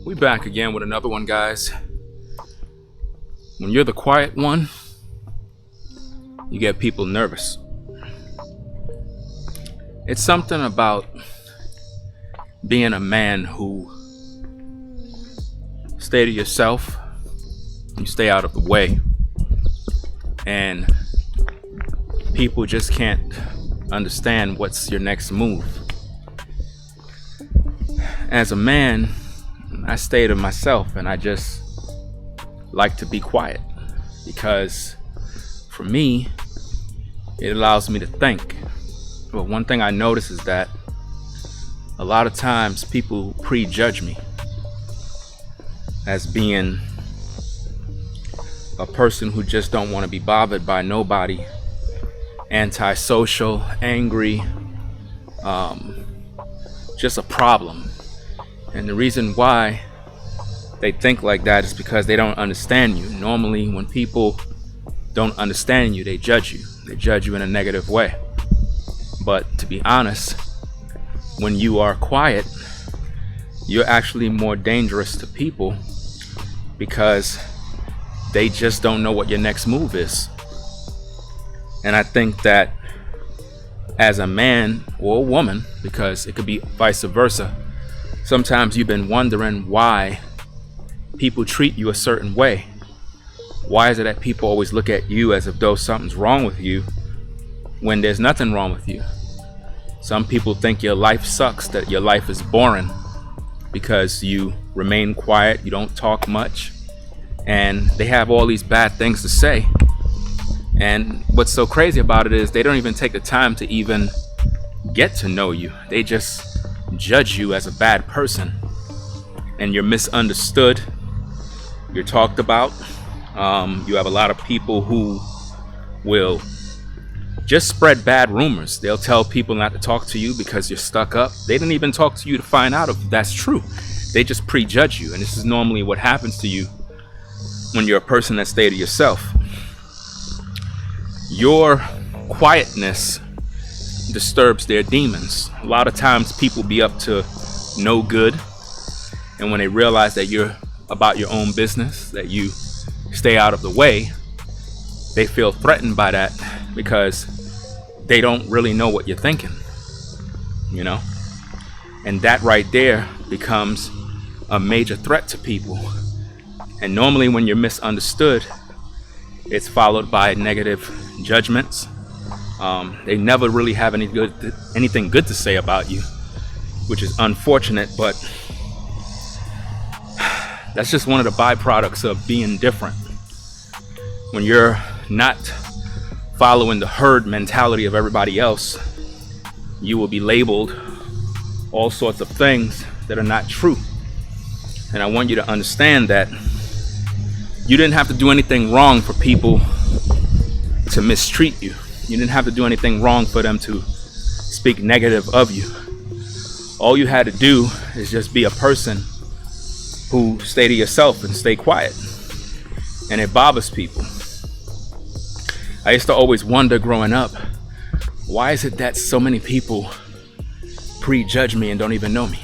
We back again with another one, guys. When you're the quiet one, you get people nervous. It's something about being a man who stay to yourself, you stay out of the way, and people just can't understand what's your next move. As a man, I stay to myself and I just like to be quiet because for me, it allows me to think. But one thing I notice is that a lot of times people prejudge me as being a person who just don't want to be bothered by nobody, antisocial, angry, just a problem. And the reason why they think like that is because they don't understand you. Normally, when people don't understand you, they judge you. They judge you in a negative way. But to be honest, when you are quiet, you're actually more dangerous to people because they just don't know what your next move is. And I think that as a man or a woman, because it could be vice versa, sometimes you've been wondering why people treat you a certain way. Why is it that people always look at you as if though something's wrong with you when there's nothing wrong with you? Some people think your life sucks, that your life is boring because you remain quiet, you don't talk much, and they have all these bad things to say. And what's so crazy about it is they don't even take the time to even get to know you. They just judge you as a bad person, and you're misunderstood, you're talked about. You have a lot of people who will just spread bad rumors. They'll tell people not to talk to you because you're stuck up. They didn't even talk to you to find out if that's true. They just prejudge you, and this is normally what happens to you when you're a person that stays to yourself. Your quietness disturbs their demons. A lot of times people be up to no good, and when they realize that you're about your own business, that you stay out of the way, they feel threatened by that because they don't really know what you're thinking, you know? And that right there becomes a major threat to people. And normally when you're misunderstood, it's followed by negative judgments. They never really have anything good to say about you, which is unfortunate, but that's just one of the byproducts of being different. When you're not following the herd mentality of everybody else, you will be labeled all sorts of things that are not true. And I want you to understand that you didn't have to do anything wrong for people to mistreat you. You didn't have to do anything wrong for them to speak negative of you. All you had to do is just be a person who stay to yourself and stay quiet. And it bothers people. I used to always wonder growing up, why is it that so many people prejudge me and don't even know me?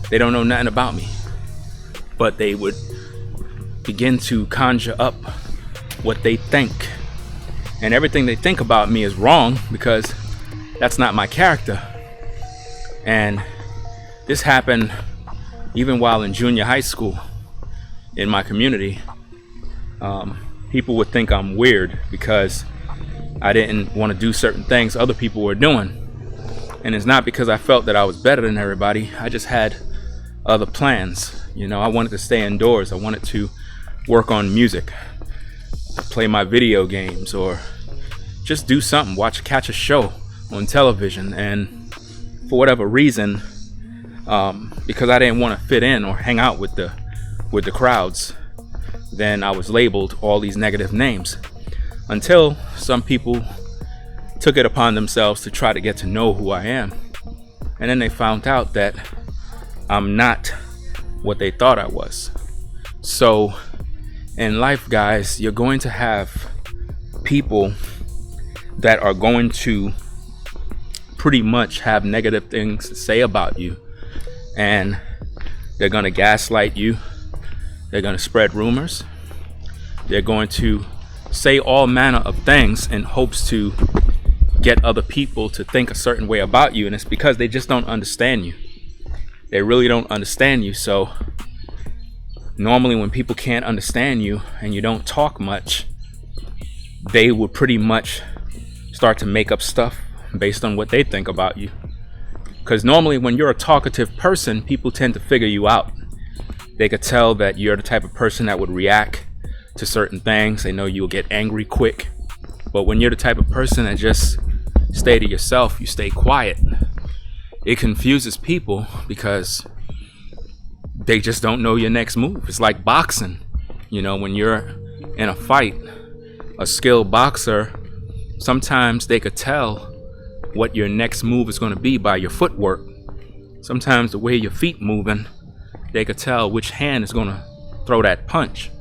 They don't know nothing about me. But they would begin to conjure up what they think. And everything they think about me is wrong because that's not my character. And this happened even while in junior high school in my community. People would think I'm weird because I didn't want to do certain things other people were doing. And it's not because I felt that I was better than everybody. I just had other plans. You know, I wanted to stay indoors. I wanted to work on music, play my video games, or just do something, catch a show on television. And for whatever reason, because I didn't want to fit in or hang out with the crowds, then I was labeled all these negative names until some people took it upon themselves to try to get to know who I am. And then they found out that I'm not what they thought I was. So in life, guys, you're going to have people that are going to pretty much have negative things to say about you. And They're going to gaslight you. They're going to spread rumors. They're going to say all manner of things in hopes to get other people to think a certain way about you. And it's because they just don't understand you. They really don't understand you. So normally when people can't understand you and you don't talk much, they will pretty much start to make up stuff based on what they think about you. Because normally when you're a talkative person, people tend to figure you out. They could tell that you're the type of person that would react to certain things. They know you'll get angry quick. But when you're the type of person that just stay to yourself, you stay quiet, it confuses people because they just don't know your next move. It's like boxing. You know, when you're in a fight, a skilled boxer, sometimes they could tell what your next move is going to be by your footwork. Sometimes the way your feet moving, they could tell which hand is going to throw that punch.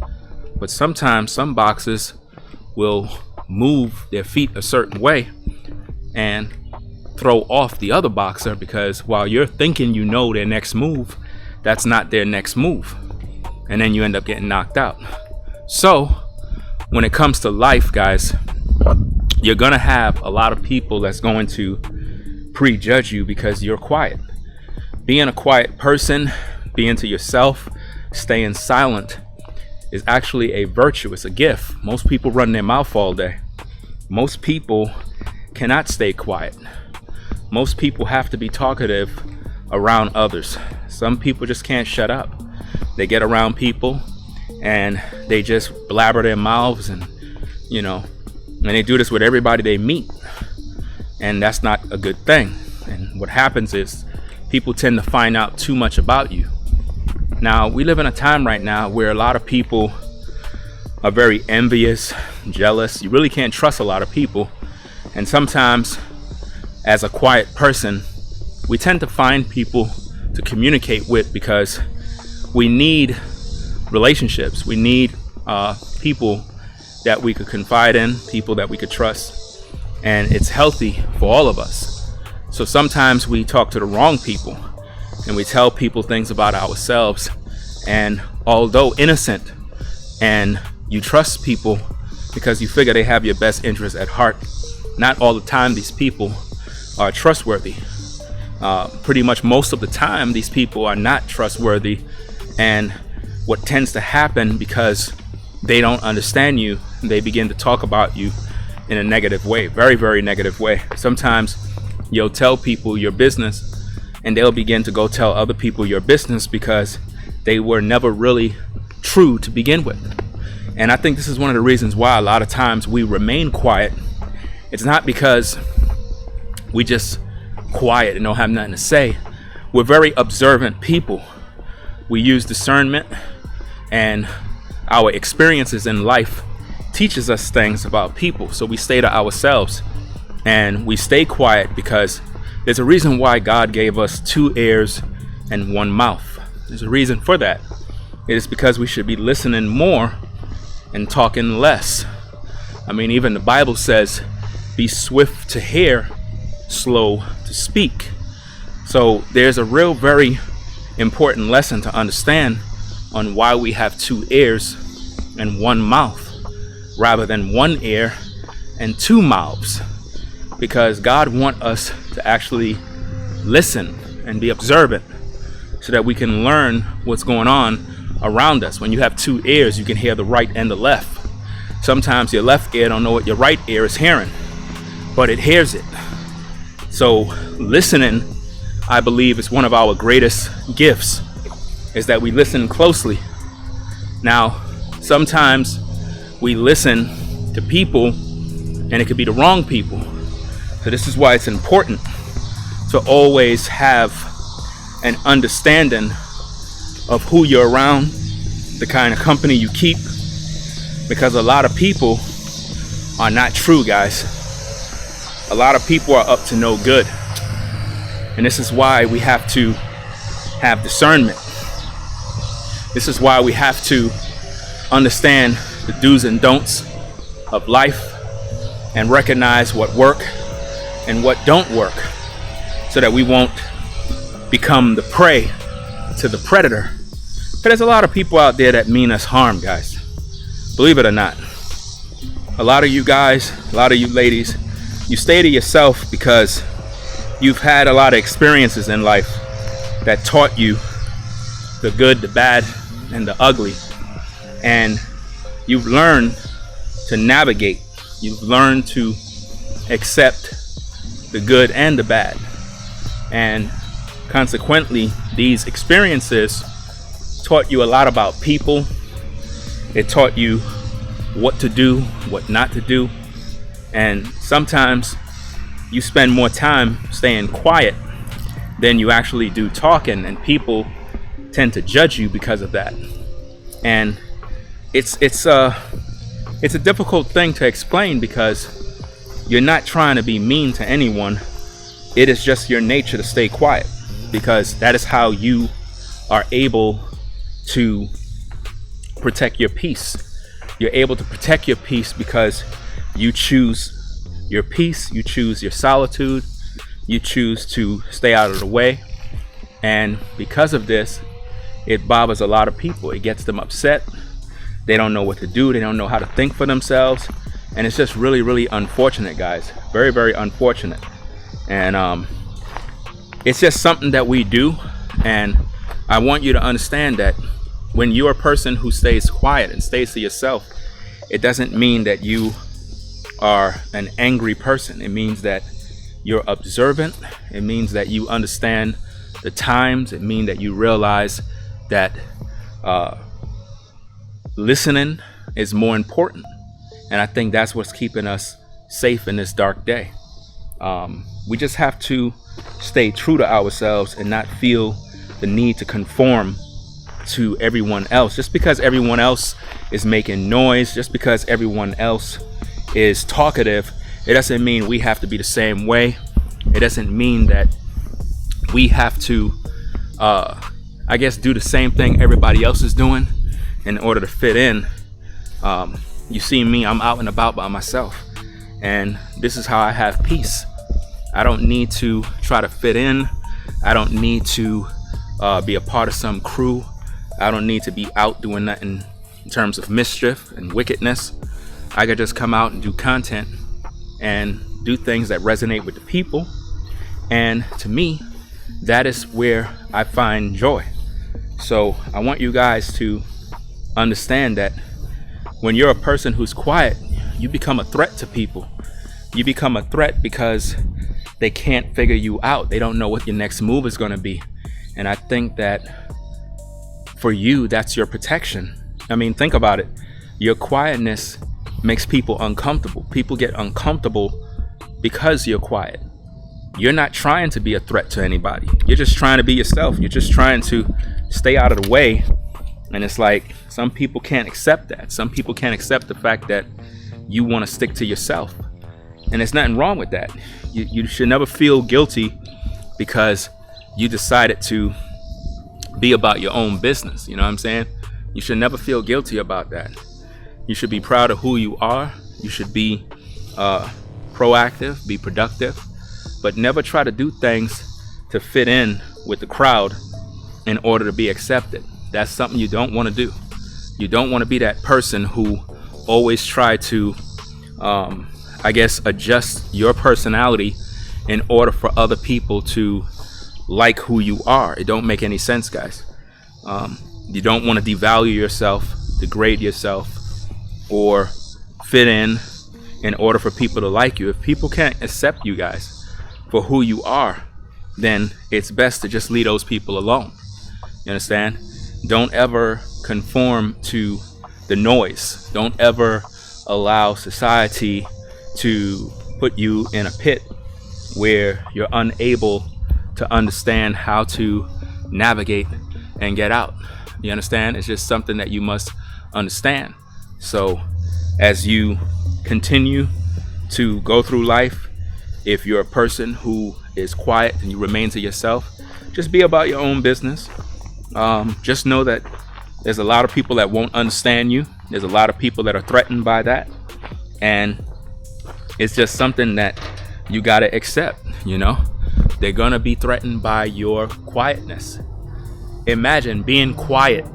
But sometimes some boxers will move their feet a certain way and throw off the other boxer, because while you're thinking you know their next move, that's not their next move. And then you end up getting knocked out. So when it comes to life, guys, you're gonna have a lot of people that's going to prejudge you because you're quiet. Being a quiet person, being to yourself, staying silent is actually a virtue. It's a gift. Most people run their mouth all day. Most people cannot stay quiet. Most people have to be talkative around others. Some people just can't shut up. They get around people and they just blabber their mouths, and and they do this with everybody they meet, and that's not a good thing. And what happens is people tend to find out too much about you. Now, we live in a time right now where a lot of people are very envious, jealous. You really can't trust a lot of people. And sometimes, as a quiet person, we tend to find people to communicate with because we need relationships. We need people that we could confide in, people that we could trust. And it's healthy for all of us. So sometimes we talk to the wrong people and we tell people things about ourselves. And although innocent, and you trust people because you figure they have your best interest at heart, not all the time these people are trustworthy. Pretty much most of the time these people are not trustworthy. And what tends to happen, because they don't understand you, they begin to talk about you in a negative way, very, very negative way. Sometimes you'll tell people your business and they'll begin to go tell other people your business because they were never really true to begin with. And I think this is one of the reasons why a lot of times we remain quiet. It's not because we just quiet and don't have nothing to say. We're very observant people. We use discernment, and our experiences in life teaches us things about people. So we stay to ourselves and we stay quiet because there's a reason why God gave us 2 ears and 1 mouth. There's a reason for that. It is because we should be listening more and talking less. I mean, even the Bible says, be swift to hear, slow to speak. So there's a real, very important lesson to understand on why we have 2 ears and 1 mouth rather than 1 ear and 2 mouths, because God wants us to actually listen and be observant so that we can learn what's going on around us. When you have 2 ears, you can hear the right and the left. Sometimes your left ear don't know what your right ear is hearing, but it hears it. So listening, I believe, is one of our greatest gifts, is that we listen closely. Now, sometimes we listen to people and it could be the wrong people. So this is why it's important to always have an understanding of who you're around, the kind of company you keep, because a lot of people are not true, guys. A lot of people are up to no good. And this is why we have to have discernment. This is why we have to understand the do's and don'ts of life and recognize what work and what don't work, so that we won't become the prey to the predator. But there's a lot of people out there that mean us harm, guys. Believe it or not. A lot of you guys, a lot of you ladies, you stay to yourself because you've had a lot of experiences in life that taught you the good, the bad, and the ugly. And you've learned to navigate. You've learned to accept the good and the bad. And consequently, these experiences taught you a lot about people. It taught you what to do, what not to do. And sometimes you spend more time staying quiet than you actually do talking, and people tend to judge you because of that. And it's a difficult thing to explain because you're not trying to be mean to anyone. It is just your nature to stay quiet because that is how you are able to protect your peace. You're able to protect your peace because you choose your peace, you choose your solitude, you choose to stay out of the way. And because of this, it bothers a lot of people. It gets them upset. They don't know what to do. They don't know how to think for themselves. And it's just really, really unfortunate, guys. Very, very unfortunate. And it's just something that we do. And I want you to understand that when you're a person who stays quiet and stays to yourself, it doesn't mean that you are an angry person. It means that you're observant. It means that you understand the times. It means that you realize that listening is more important. And I think that's what's keeping us safe in this dark day. We just have to stay true to ourselves and not feel the need to conform to everyone else. Just because everyone else is making noise, just because everyone else is talkative, it doesn't mean we have to be the same way. It doesn't mean that we have to, I guess, do the same thing everybody else is doing in order to fit in. You see me, I'm out and about by myself. And this is how I have peace. I don't need to try to fit in. I don't need to be a part of some crew. I don't need to be out doing nothing in terms of mischief and wickedness. I could just come out and do content and do things that resonate with the people. And to me, that is where I find joy. So I want you guys to understand that when you're a person who's quiet, you become a threat to people. You become a threat because they can't figure you out. They don't know what your next move is going to be. And I think that for you, that's your protection. I mean, think about it. Your quietness makes people uncomfortable. People get uncomfortable because you're quiet. You're not trying to be a threat to anybody. You're just trying to be yourself. You're just trying to stay out of the way. And it's like some people can't accept that. Some people can't accept the fact that you want to stick to yourself. And there's nothing wrong with that. You should never feel guilty because you decided to be about your own business. You know what I'm saying? You should never feel guilty about that. You should be proud of who you are. You should be proactive, be productive, but never try to do things to fit in with the crowd in order to be accepted. That's something you don't want to do. You don't want to be that person who always try to, I guess, adjust your personality in order for other people to like who you are. It don't make any sense, guys. You don't want to devalue yourself, degrade yourself, or fit in order for people to like you. If people can't accept you guys for who you are, then it's best to just leave those people alone. You understand? Don't ever conform to the noise. Don't ever allow society to put you in a pit where you're unable to understand how to navigate and get out. You understand? It's just something that you must understand. So as you continue to go through life, if you're a person who is quiet and you remain to yourself, just be about your own business. Just know that there's a lot of people that won't understand you. There's a lot of people that are threatened by that. And it's just something that you got to accept, you know? They're going to be threatened by your quietness. imagine being quiet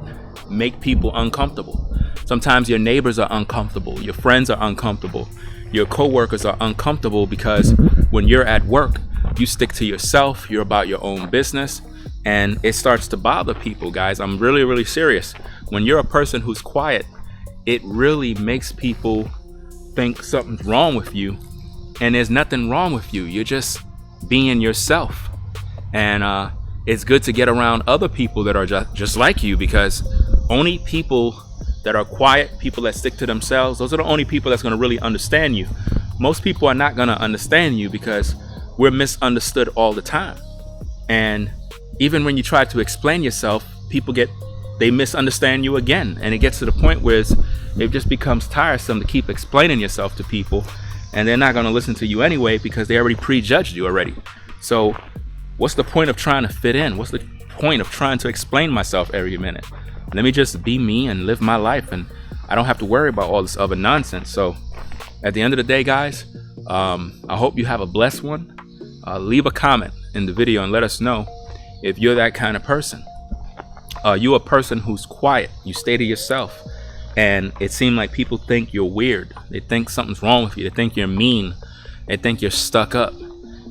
make people uncomfortable. Sometimes your neighbors are uncomfortable, your friends are uncomfortable, your coworkers are uncomfortable because when you're at work, you stick to yourself, you're about your own business, and it starts to bother people, guys. I'm really, really serious. When you're a person who's quiet, it really makes people think something's wrong with you, and there's nothing wrong with you. You're just being yourself. And it's good to get around other people that are just like you, because only people that are quiet, people that stick to themselves, those are the only people that's going to really understand you. Most people are not going to understand you because we're misunderstood all the time. And even when you try to explain yourself, they misunderstand you again. And it gets to the point where it just becomes tiresome to keep explaining yourself to people, and they're not going to listen to you anyway because they already prejudged you already. So what's the point of trying to fit in? What's the point of trying to explain myself every minute? Let me just be me and live my life, and I don't have to worry about all this other nonsense. So at the end of the day, guys, I hope you have a blessed one. Leave a comment in the video and let us know if you're that kind of person. You're a person who's quiet, you stay to yourself, and it seems like people think you're weird. They think something's wrong with you. They think you're mean. They think you're stuck up.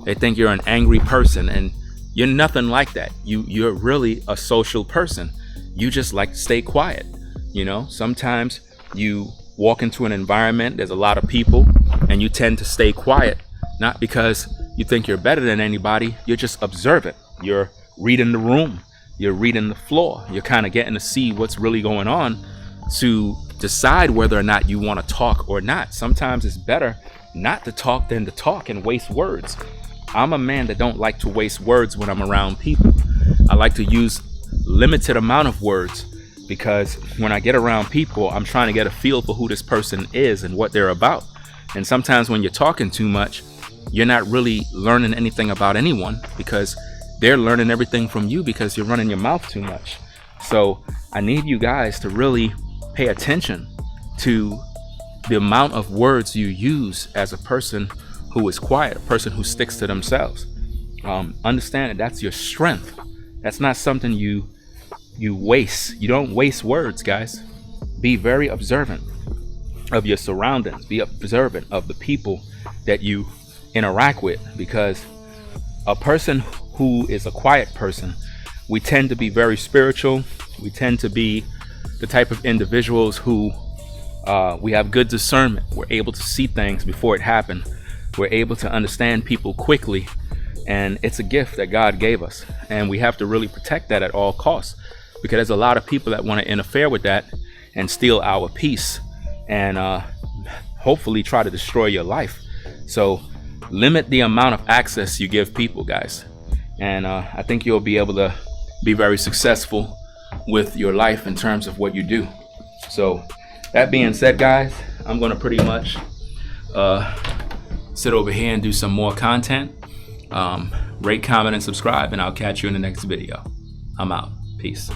They think you're an angry person, and you're nothing like that. You're really a social person. You just like to stay quiet. You know, sometimes you walk into an environment, there's a lot of people, and you tend to stay quiet, not because you think you're better than anybody. You're just observant. You're reading the room. You're reading the floor. You're kind of getting to see what's really going on to decide whether or not you want to talk or not. Sometimes it's better not to talk than to talk and waste words. I'm a man that don't like to waste words when I'm around people. I like to use limited amount of words, because when I get around people, I'm trying to get a feel for who this person is and what they're about. And sometimes when you're talking too much, you're not really learning anything about anyone, because they're learning everything from you because you're running your mouth too much. So I need you guys to really pay attention to the amount of words you use as a person who is quiet, a person who sticks to themselves. Understand that that's your strength. That's not something you waste. You don't waste words, guys. Be very observant of your surroundings. Be observant of the people that you interact with, because a person who is a quiet person, we tend to be very spiritual. We tend to be the type of individuals who we have good discernment. We're able to see things before it happened. We're able to understand people quickly, and it's a gift that God gave us, and we have to really protect that at all costs, because there's a lot of people that want to interfere with that and steal our peace and hopefully try to destroy your life. So limit the amount of access you give people, guys, and I think you'll be able to be very successful with your life in terms of what you do. So that being said, guys, I'm going to pretty much sit over here and do some more content. Rate, comment, and subscribe, and I'll catch you in the next video. I'm out. Peace.